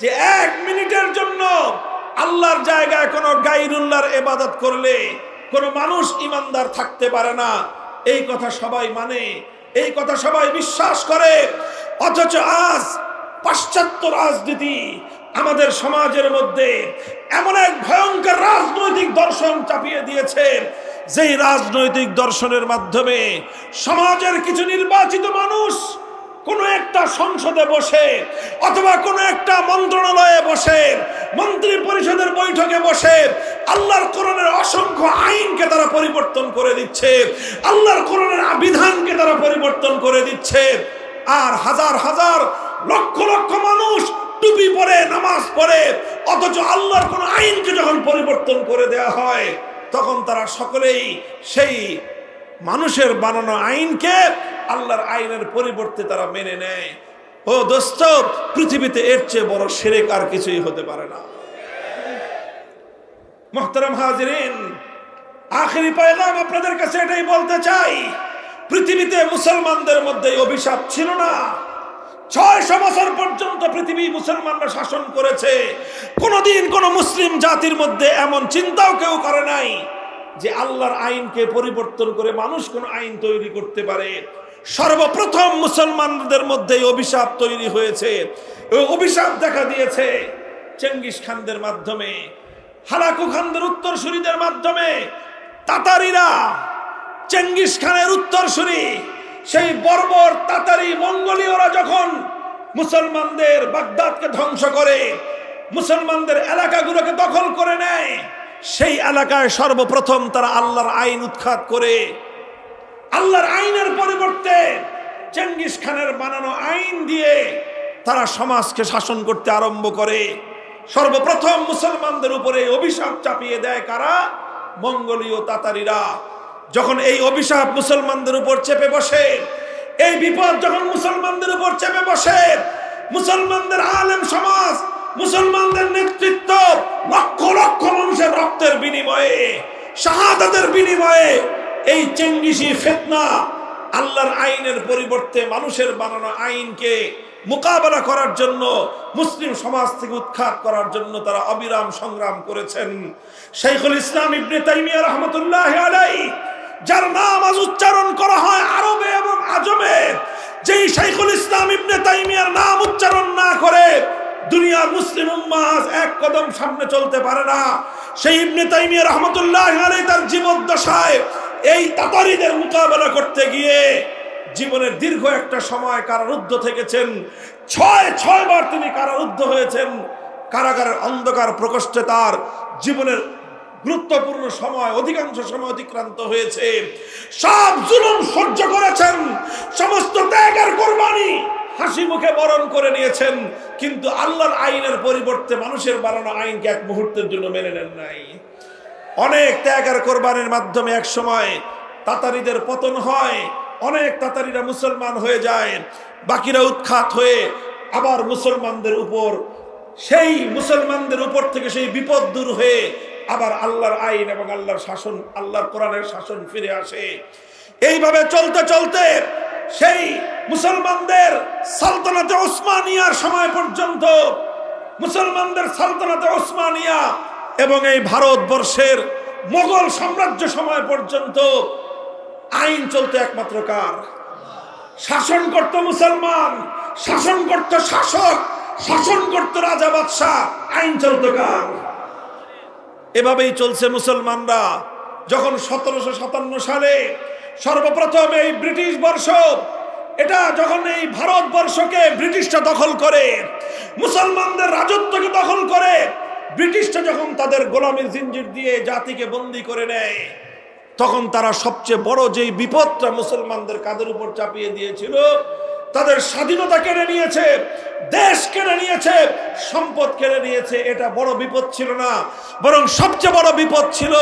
যে এক মিনিটের জন্য আল্লাহর জায়গায় কোনো গায়রুল্লাহর ইবাদত করলে কোনো মানুষ ইমানদার থাকতে পারে না। এই কথা সবাই মানে, এই কথা সবাই বিশ্বাস করে। অথচ আজ পাশ্চাত্য রাজনীতি আমাদের সমাজের মধ্যে এমন এক ভয়ঙ্কর রাজনৈতিক দর্শন চাপিয়ে দিয়েছে, যেই রাজনৈতিক দর্শনের মাধ্যমে সমাজের কিছু নির্বাচিত মানুষ কোন একটা সংসদে বসে অথবা কোন একটা মন্ত্রণালয়ে বসে, মন্ত্রী পরিষদের বৈঠকে বসে আল্লাহর কোরআনের অসংখ্য আইনকে তারা পরিবর্তন করে দিচ্ছে, আল্লাহর কোরআনের বিধানকে তারা পরিবর্তন করে দিচ্ছে। আর হাজার হাজার লক্ষ লক্ষ মানুষ টুপি পরে নামাজ পড়ে, অথচ আল্লাহর কোন আইনকে যখন পরিবর্তন করে দেওয়া হয় তখন তারা সকলেই সেই মানুষের বানানো আইনকে আল্লাহর আইনের পরিবর্তে তারা মেনে নেয়। ও দোস্ত, পৃথিবীতে এর চেয়ে বড় শিরক আর কিছুই হতে পারে না। মুহতারাম হাজিরিন, আখেরি পয়গাম আপনাদের কাছে এটাই বলতে চাই, পৃথিবীতে মুসলমানদের মধ্যে অভিশাপ ছিল না। 600 বছর পর্যন্ত পৃথিবী মুসলমানরা শাসন করেছে। কোনদিন কোন মুসলিম জাতির মধ্যে এমন চিন্তাও কেউ করে নাই যে আল্লাহর আইনকে পরিবর্তন করে মানুষ কোন আইন তৈরি করতে পারে। সর্বপ্রথম মুসলমানদের মধ্যে অভিশাপ তৈরি হয়েছে। ওই অভিশাপ দেখা দিয়েছে চেঙ্গিস খানদের মাধ্যমে, হালাকু খানদের উত্তরসূরিদের মাধ্যমে। তাতারিরা চেঙ্গিস খানের উত্তরসূরি, সেই বর্বর তাতারি মঙ্গোলীয়রা যখন মুসলমানদের বাগদাদকে ধ্বংস করে, মুসলমানদের এলাকাগুলোকে দখল করে নেয়, সেই এলাকায় সর্বপ্রথম তারা আল্লাহর আইন উৎখাত করে আল্লাহর আইনের পরিবর্তে চেঙ্গিস খানের বানানো আইন দিয়ে তারা সমাজকে শাসন করতে আরম্ভ করে। সর্বপ্রথম মুসলমানদের উপরে অভিশাপ চাপিয়ে দেয় কারা? মঙ্গোলীয় তাতারিরা। যখন এই অভিশাপ মুসলমানদের উপর চেপে বসে, এই বিপদ যখন মুসলমানদের উপর চেপে বসে, মুসলমানদের আলেম সমাজ, মুসলমানদের নেতৃত্ব লক্ষ লক্ষ মানুষের রক্তের বিনিময়ে, শাহাদাতের বিনিময়ে এই চেঙ্গিসি ফিতনা আল্লাহর আইনের পরিবর্তে মানুষের বানানো আইনকে মোকাবেলা করার জন্য, মুসলিম সমাজ থেকে উৎখাত করার জন্য তারা অবিরাম সংগ্রাম করেছেন। শাইখুল ইসলাম ইবনে তাইমিয়া রাহমাতুল্লাহি আলাইহি, যার নাম আজ উচ্চারণ করা হয় আরবে এবং আজমে, যেই শাইখুল ইসলাম ইবনে তাইমিয়ার নাম উচ্চারণ না করে দুনিয়ার মুসলিম উম্মাহ এক কদম সামনে চলতে পারে না। সেই ইবনে তাইমিয়া রাহমাতুল্লাহি আলাইহি তার জীবদ্দশায় এই তাতারিদের মোকাবেলা করতে গিয়ে জীবনের দীর্ঘ একটা সময় কারারুদ্ধ থেকেছেন। 6 বার তিনি কারারুদ্ধ হয়েছেন। কারাগারের অন্ধকার প্রকোষ্ঠে তার জীবনের গুরুত্বপূর্ণ সময়, অধিকাংশ সময় অতিক্রান্ত হয়েছে। সব জুলুম সহ্য করেছেন, সমস্ত ত্যাগের কুরবানি হাসি মুখে বরণ করে নিয়েছেন, কিন্তু আল্লাহর আইনের পরিবর্তে মানুষের বানানো আইনকে এক মুহূর্তের জন্য মেনে নেন নাই। অনেক ত্যাগের কোরবানির মাধ্যমে এক সময় তাতারিদের পতন হয়, অনেক তাতারিরা মুসলমান হয়ে যায়, বাকিরা উৎখাত হয়ে আবার মুসলমানদের উপর, সেই মুসলমানদের উপর থেকে সেই বিপদ দূর হয়ে আবার আল্লাহর আইন এবং আল্লাহর শাসন, আল্লাহর কোরআনের শাসন ফিরে আসে। এইভাবে চলতে চলতে সেই মুসলমানদের সালতানাতে ওসমানিয়ার সময় পর্যন্ত, মুসলমানদের সালতানাতে ওসমানিয়া এবং এই ভারতবর্ষের মোগল সাম্রাজ্য সময় পর্যন্ত আইন চলতো একমাত্র কার? শাসন করত মুসলমান, শাসন করত শাসক, শাসন করত রাজা বাদশাহ, আইন চলত কার? এভাবেই চলছে মুসলমানরা। যখন 1757 সালে সর্বপ্রথম এই ব্রিটিশ বর্ষ, এটা যখন এই ভারতবর্ষকে ব্রিটিশরা দখল করে, মুসলমানদের রাজত্বকে দখল করে, ব্রিটিশরা যখন তাদের গোলামির জিঞ্জির দিয়ে জাতিকে বন্দী করে নেয়, তখন তারা সবচেয়ে বড় যেই বিপদটা মুসলমানদের কাঁধের উপর চাপিয়ে দিয়েছিল, তাদের স্বাধীনতা কেড়ে নিয়েছে, দেশ কেড়ে নিয়েছে, সম্পদ কেড়ে নিয়েছে, এটা বড় বিপদ ছিল না। বরং সবচেয়ে বড় বিপদ ছিল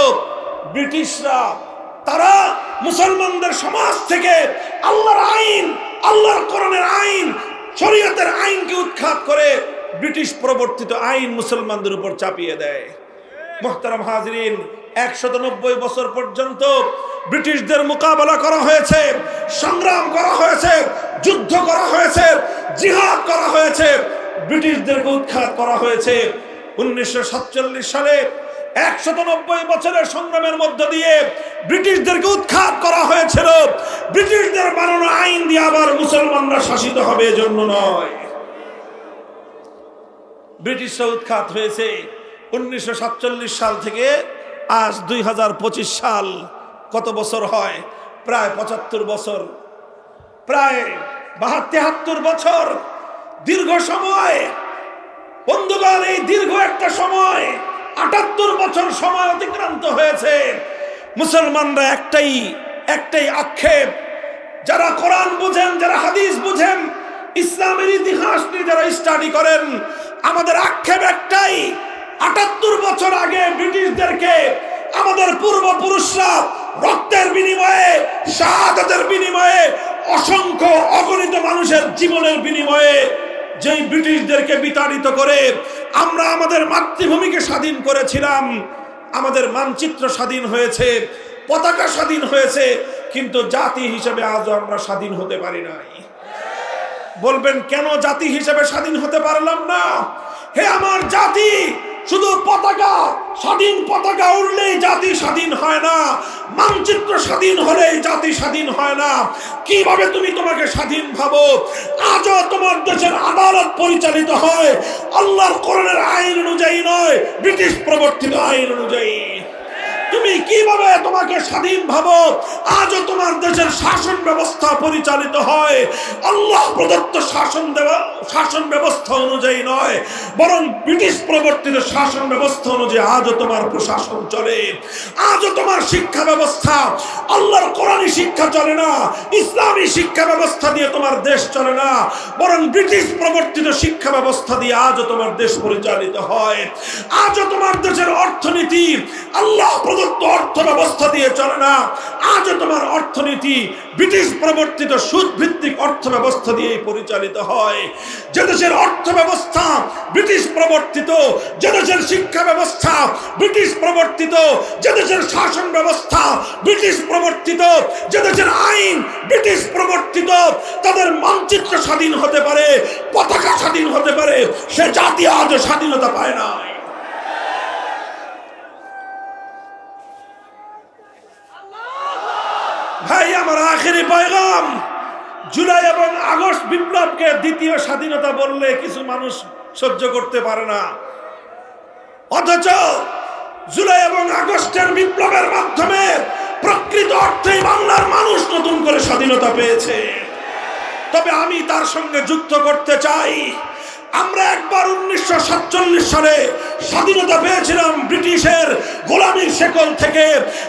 ব্রিটিশরা। তারা মুসলমানদের সমাজ থেকে আল্লাহর আইন, আল্লাহর কোরআনের আইন, শরীয়তের আইনকে উৎখাত করে ব্রিটিশ প্রবর্তিত আইন মুসলমানদের উপর চাপিয়ে দেয়। মুহতারাম হাজিরিন, 190 বছর পর্যন্ত ব্রিটিশদের মোকাবেলা করা হয়েছে, সংগ্রাম করা হয়েছে, যুদ্ধ করা হয়েছে, জিহাদ করা হয়েছে, ব্রিটিশদেরকে উৎখাত করা হয়েছে। 1947 সালে 190 বছরের সংগ্রামের মধ্য দিয়ে ব্রিটিশদেরকে উৎখাত করা হয়েছিল। ব্রিটিশদের বানানো আইন দিয়ে আবার মুসলমানরা শাসিত হবে এজন্য নয়। ব্রিটিশরা উৎখাত হয়েছে 1947 সাল থেকে আজ 2025 সাল। কত বছর হয়? প্রায় 75 বছর, প্রায় 72-73 বছর। দীর্ঘ সময় বন্ধুগণ, এই দীর্ঘ একটা সময়, 78 বছর সময় অতিক্রান্ত হয়েছে, মুসলমানরা একটাই আক্ষেপ, যারা কোরআন বুঝেন, যারা হাদিস বুঝেন, ইসলামের ইতিহাস নিয়ে যারা স্টাডি করেন, আমাদের আক্ষেপ একটাই, ৭৮ বছর আগে ব্রিটিশদেরকে আমাদের পূর্বপুরুষরা রক্তের বিনিময়ে, শাহাদাতের বিনিময়ে, অসংখ্য অগণিত মানুষের জীবনের বিনিময়ে যেই ব্রিটিশদেরকে বিতাড়িত করে আমরা আমাদের মাতৃভূমিকে স্বাধীন করেছিলাম, আমাদের মানচিত্র স্বাধীন হয়েছে, পতাকা স্বাধীন হয়েছে, কিন্তু জাতি হিসেবে আজও আমরা স্বাধীন হতে পারি নাই। বলবেন কেন জাতি হিসেবে স্বাধীন হতে পারলাম না? হে আমার জাতি, শুধু পতাকা, স্বাধীন পতাকা উড়লেই জাতি স্বাধীন হয় না, মানচিত্র স্বাধীন হলেই জাতি স্বাধীন হয় না। কিভাবে তুমি তোমাকে স্বাধীন ভাবো? আজও তোমার দেশের আদালত পরিচালিত হয় আল্লাহর কোরআনের আইন অনুযায়ী নয়, ব্রিটিশ প্রবর্তিত আইন অনুযায়ী। তুমি কিভাবে তোমাকে স্বাধীন ভাবো? আজও তোমার দেশের শাসন ব্যবস্থা পরিচালিত হয় আল্লাহ প্রদত্ত শাসন ব্যবস্থা অনুযায়ী নয়, বরং ব্রিটিশ প্রবর্তিত শাসন ব্যবস্থা অনুযায়ী আজও তোমার প্রশাসন চলে। আজও তোমার শিক্ষা ব্যবস্থা আল্লাহর কোরআনী শিক্ষা চলে না, ইসলামী শিক্ষা ব্যবস্থা দিয়ে তোমার দেশ চলে না, বরং ব্রিটিশ প্রবর্তিত শিক্ষা ব্যবস্থা দিয়ে আজও তোমার দেশ পরিচালিত হয়। আজও তোমার দেশের অর্থনীতি আল্লাহ অর্থ ব্যবস্থা দিয়ে চলে না, আজও তোমার অর্থনীতি ব্রিটিশ প্রবর্তিত সুদ ভিত্তিক অর্থ ব্যবস্থা দিয়ে পরিচালিত হয়। যে দেশের অর্থ ব্যবস্থা ব্রিটিশ প্রবর্তিত, যে দেশের শিক্ষা ব্যবস্থা ব্রিটিশ প্রবর্তিত, যে দেশের শাসন ব্যবস্থা ব্রিটিশ প্রবর্তিত, যে দেশের আইন ব্রিটিশ প্রবর্তিত, তাদের মানচিত্র স্বাধীন হতে পারে, পতাকা স্বাধীন হতে পারে, সে জাতি আজও স্বাধীনতা পায় না। ভাই আমার আখেরি পয়গাম, জুলাই এবং আগস্ট বিপ্লবকে দ্বিতীয় স্বাধীনতা বললে কিছু মানুষ সহ্য করতে পারে না, অথচ জুলাই এবং আগস্টের বিপ্লবের মাধ্যমে প্রকৃত অর্থেই বাংলার মানুষ নতুন করে স্বাধীনতা পেয়েছে। তবে আমি তার সঙ্গে যুক্ত করতে চাই, আমরা একবার 1947 সালে স্বাধীনতা পেয়েছিলাম ব্রিটিশের গোলামীর শেকল থেকে,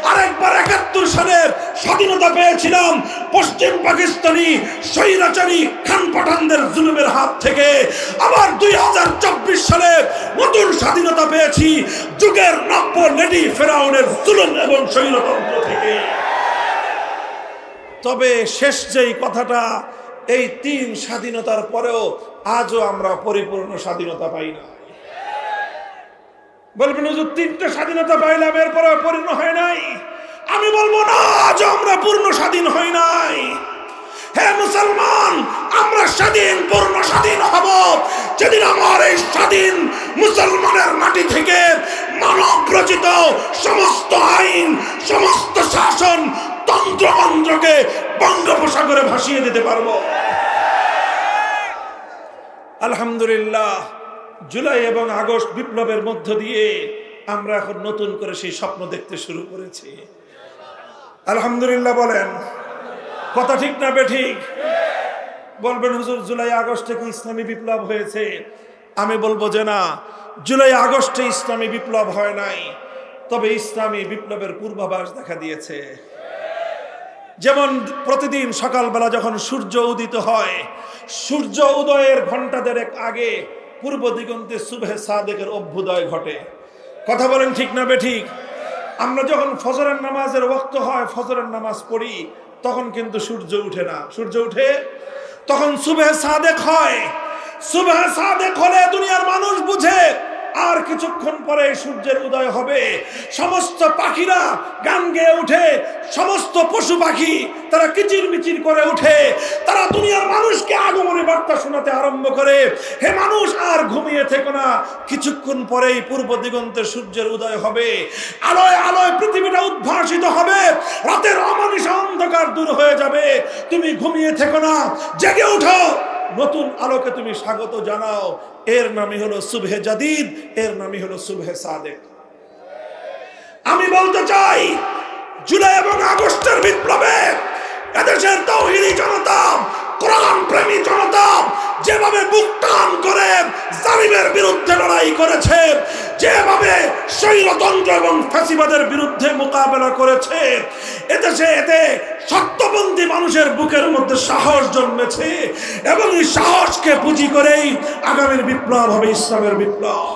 আরেকবার 71 সালে স্বাধীনতা পেয়েছিলাম পশ্চিম পাকিস্তানি স্বৈরাচারী খান পাঠানদের জুলুমের হাত থেকে, আবার 2024 সালে নতুন স্বাধীনতা পেয়েছি যুগের নব্য লেডি ফেরাউনের জুলুম এবং স্বৈরতন্ত্র থেকে। তবে শেষ যেই কথাটা, এই 3 স্বাধীনতার পরেও আজও আমরা পরিপূর্ণ স্বাধীনতা পাই না। বলবেন হুজুর 3টে স্বাধীনতা পাইলাম এরপরে পূর্ণ হয় নাই। আমি বলবো না, আজও আমরা পূর্ণ স্বাধীন হই নাই। হে মুসলমান, আমরা স্বাধীন, পূর্ণ স্বাধীন হব যেদিন আমার এই স্বাধীন মুসলমানের মাটি থেকে মানব রচিত সমস্ত আইন, সমস্ত শাসন তন্ত্রমন্ত্রকে বঙ্গোপসাগরে ভাসিয়ে দিতে পারবো। আলহামদুলিল্লাহ, জুলাই এবং আগস্ট বিপ্লবের মধ্য দিয়ে আমরা এখন নতুন করে সেই স্বপ্ন দেখতে শুরু করেছি। আলহামদুলিল্লাহ বলেন, কথা ঠিক না বেঠিক? বলবেন হুজুর জুলাই আগস্টে কি ইসলামী বিপ্লব হয়েছে? আমি বলবো যে না, জুলাই আগস্টে ইসলামী বিপ্লব হয় নাই, তবে ইসলামী বিপ্লবের পূর্বাভাস দেখা দিয়েছে। যেমন প্রতিদিন সকালবেলা যখন সূর্য উদিত হয়, সূর্য উদয়ের ঘন্টা দেড়েক আগে পূর্ব দিগন্তে সুবহে সাদেকের অভ্যুদয় ঘটে। কথা বলেন ঠিক না বেঠিক? আমরা যখন ফজরের নামাজের ওয়াক্ত হয়, ফজরের নামাজ পড়ি, তখন কিন্তু সূর্য উঠে না। সূর্য উঠে তখন সুবহে সাদেক হয়। সুবহে সাদেক হলে দুনিয়ার মানুষ বুঝে আর কিছুক্ষণ পরে সূর্যের উদয় হবে। সমস্ত পাখিরা গান গেয়ে উঠে, সমস্ত পশু পাখি তারা কিচির মিচির করে উঠে, তারা দুনিয়ার মানুষকে আগমনী বার্তা শোনাতে আরম্ভ করে, হে মানুষ আর ঘুমিয়ে থেকো না, কিছুক্ষণ পরেই পূর্ব দিগন্তে সূর্যের উদয় হবে, আলোয় আলোয় পৃথিবীটা উদ্ভাসিত হবে, রাতের অমানিস অন্ধকার দূর হয়ে যাবে। তুমি ঘুমিয়ে থেকো না, জেগে উঠো, নতুন আলোকে তুমি স্বাগত জানাও। এর নামই হলো সুবহে জাদিদ, এর নামই হলো সুবহে সাদেক। আমি বলতে চাই, জুলাই এবং আগস্টের বিপ্লবে এদেশের তাওহীদি জনতা, কোরআন প্রেমী জনতা যেভাবে বুক টান করে জালিমের বিরুদ্ধে লড়াই করেছে, যেভাবে স্বৈরতন্ত্র এবং ফ্যাসিবাদের বিরুদ্ধে মোকাবেলা করেছে। এদেশে এতে সত্যপন্থী মানুষের বুকের মধ্যে সাহস জন্মেছে এবং এই সাহসকে পুঁজি করেই আগামীর বিপ্লব হবে ইসলামের বিপ্লব।